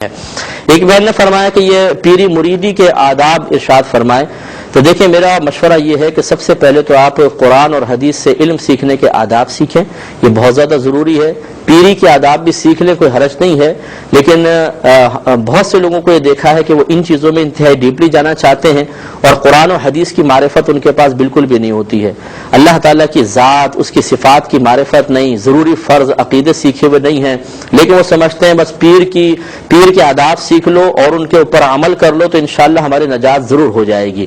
ایک بہن نے فرمایا کہ یہ پیری مریدی کے آداب ارشاد فرمائے. تو دیکھیں میرا مشورہ یہ ہے کہ سب سے پہلے تو آپ قرآن اور حدیث سے علم سیکھنے کے آداب سیکھیں، یہ بہت زیادہ ضروری ہے. پیری کے آداب بھی سیکھ لیں، کوئی حرج نہیں ہے، لیکن بہت سے لوگوں کو یہ دیکھا ہے کہ وہ ان چیزوں میں انتہائی ڈیپلی جانا چاہتے ہیں اور قرآن و حدیث کی معرفت ان کے پاس بالکل بھی نہیں ہوتی ہے. اللہ تعالیٰ کی ذات، اس کی صفات کی معرفت نہیں، ضروری فرض عقیدے سیکھے ہوئے نہیں ہیں، لیکن وہ سمجھتے ہیں بس پیر کے آداب سیکھ لو اور ان کے اوپر عمل کر لو تو انشاءاللہ ہماری نجات ضرور ہو جائے گی.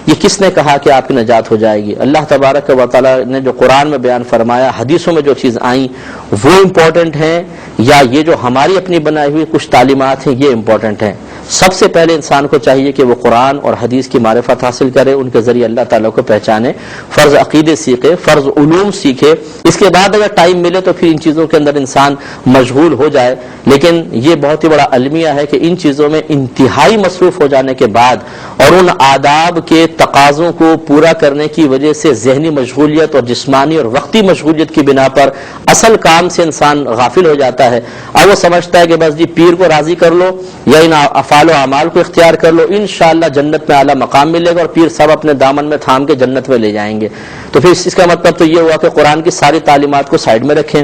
یہ کس نے کہا کہ آپ کی نجات ہو جائے گی؟ اللہ تبارک و تعالیٰ نے جو قرآن میں بیان فرمایا، حدیثوں میں جو چیز آئیں وہ امپورٹنٹ ہیں یا یہ جو ہماری اپنی بنائی ہوئی کچھ تعلیمات ہیں یہ امپورٹنٹ ہیں؟ سب سے پہلے انسان کو چاہیے کہ وہ قرآن اور حدیث کی معرفت حاصل کرے، ان کے ذریعے اللہ تعالیٰ کو پہچانے، فرض عقیدے سیکھے، فرض علوم سیکھے. اس کے بعد اگر ٹائم ملے تو پھر ان چیزوں کے اندر انسان مشغول ہو جائے. لیکن یہ بہت ہی بڑا المیہ ہے کہ ان چیزوں میں انتہائی مصروف ہو جانے کے بعد اور ان آداب کے تقاضوں کو پورا کرنے کی وجہ سے ذہنی مشغولیت اور جسمانی اور وقتی مشغولیت کی بنا پر اصل کام سے انسان غافل ہو جاتا ہے. اب وہ سمجھتا ہے کہ بس جی پیر کو راضی کر لو یا ان افعال و اعمال کو اختیار کر لو، انشاءاللہ جنت میں اعلیٰ مقام ملے گا اور پیر سب اپنے دامن میں تھام کے جنت میں لے جائیں گے. تو پھر اس کا مطلب تو یہ ہوا کہ قرآن کی ساری تعلیمات کو سائیڈ میں رکھیں،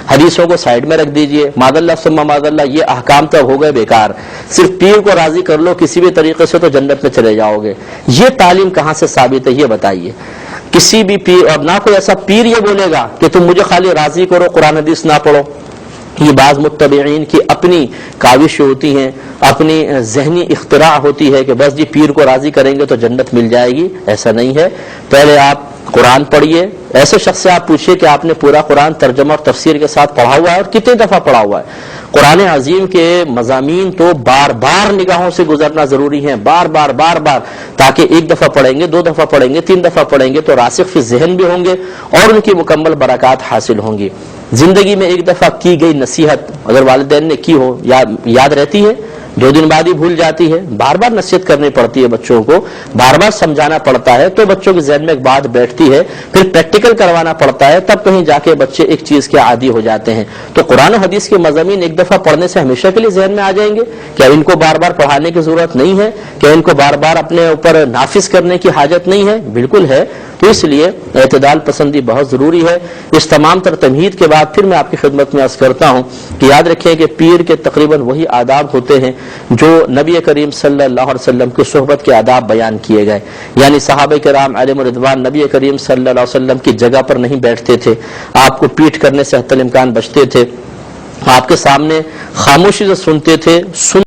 حدیثوں کو سائیڈ میں رکھ دیجئے، معاذ اللہ ثم معاذ اللہ یہ احکام تو ہو گئے بیکار، صرف پیر کو راضی کر لو کسی بھی طریقے سے تو جنت میں چلے جاؤ گے. یہ تعلیم کہاں سے ثابت ہے یہ بتائیے؟ کسی بھی پیر، اور نہ کوئی ایسا پیر یہ بولے گا کہ تم مجھے خالی راضی کرو قرآن حدیث نہ پڑھو. یہ بعض متبعین کی اپنی کاوش ہوتی ہیں، اپنی ذہنی اختراع ہوتی ہے کہ بس جی پیر کو راضی کریں گے تو جنت مل جائے گی. ایسا نہیں ہے. پہلے آپ قرآن پڑھیے. ایسے شخص سے آپ پوچھیے کہ آپ نے پورا قرآن ترجمہ اور تفسیر کے ساتھ پڑھا ہوا ہے اور کتنے دفعہ پڑھا ہوا ہے. قرآن عظیم کے مضامین تو بار بار نگاہوں سے گزرنا ضروری ہے، بار بار تاکہ ایک دفعہ پڑھیں گے، دو دفعہ پڑھیں گے، تین دفعہ پڑھیں گے تو راسخ فی ذہن بھی ہوں گے اور ان کی مکمل برکات حاصل ہوں گی. زندگی میں ایک دفعہ کی گئی نصیحت اگر والدین نے کی ہو یاد رہتی ہے، 2 دن بعد ہی بھول جاتی ہے. بار بار نصیحت کرنی پڑتی ہے بچوں کو، بار بار سمجھانا پڑتا ہے تو بچوں کے ذہن میں ایک بات بیٹھتی ہے، پھر پریکٹیکل کروانا پڑتا ہے، تب کہیں جا کے بچے ایک چیز کے عادی ہو جاتے ہیں. تو قرآن و حدیث کے مضامین ایک دفعہ پڑھنے سے ہمیشہ کے لیے ذہن میں آ جائیں گے؟ کیا ان کو بار بار پڑھانے کی ضرورت نہیں ہے؟ کیا ان کو بار بار اپنے اوپر نافذ کرنے کی حاجت نہیں ہے؟ بالکل ہے. تو اس لیے اعتدال پسندی بہت ضروری ہے. اس تمام تر تمہید کے بعد پھر میں آپ کی خدمت میں عرض کرتا ہوں کہ یاد رکھیں کہ پیر کے تقریباً وہی آداب ہوتے ہیں جو نبی کریم صلی اللہ علیہ وسلم کی صحبت کے آداب بیان کیے گئے. یعنی صحابہ کرام علیہم رضوان نبی کریم صلی اللہ علیہ وسلم کی جگہ پر نہیں بیٹھتے تھے، آپ کو پیٹ کرنے سے حتی الامکان بچتے تھے، آپ کے سامنے خاموشی سے سنتے تھے.